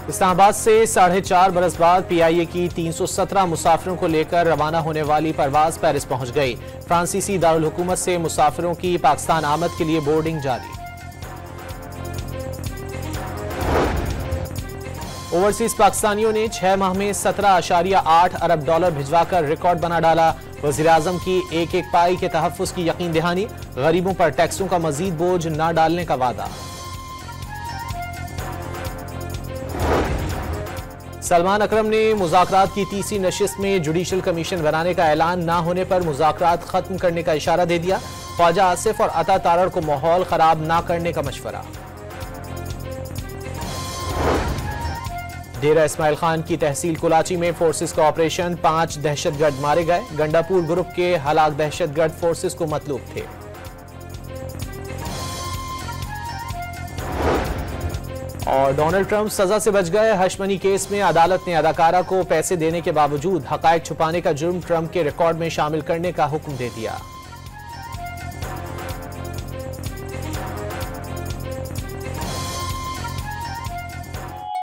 इस्लामाबाद से 4.5 बरस बाद PIA की 317 मुसाफिरों को लेकर रवाना होने वाली परवाज पेरिस पहुंच गई। फ्रांसीसी दारुल हुकूमत से मुसाफिरों की पाकिस्तान आमद के लिए बोर्डिंग जारी। ओवरसीज पाकिस्तानियों ने 6 माह में 17.8 अरब डॉलर भिजवाकर रिकॉर्ड बना डाला। वज़ीर-ए-आज़म की एक एक पाई के तहफ़्फ़ुज़ की यकीन दहानी, गरीबों पर टैक्सों का मजीद बोझ न डालने का वादा। सलमान अकरम ने मुज़ाकरात की तीसरी नशिस्त में जुडिशल कमीशन बनाने का ऐलान न होने पर मुज़ाकरात खत्म करने का इशारा दे दिया। ख्वाजा आसिफ और अता तारड़ को माहौल खराब न करने का मशवरा। डेरा इस्माइल खान की तहसील कुलाची में फोर्सेस का ऑपरेशन, 5 दहशतगर्द मारे गए। गंडापुर ग्रुप के हलाक दहशतगर्द फोर्सेस को मतलूब थे। और डोनाल्ड ट्रंप सजा से बच गए। हश मनी केस में अदालत ने अदाकारा को पैसे देने के बावजूद हकायक छुपाने का जुर्म ट्रंप के रिकॉर्ड में शामिल करने का हुक्म दे दिया।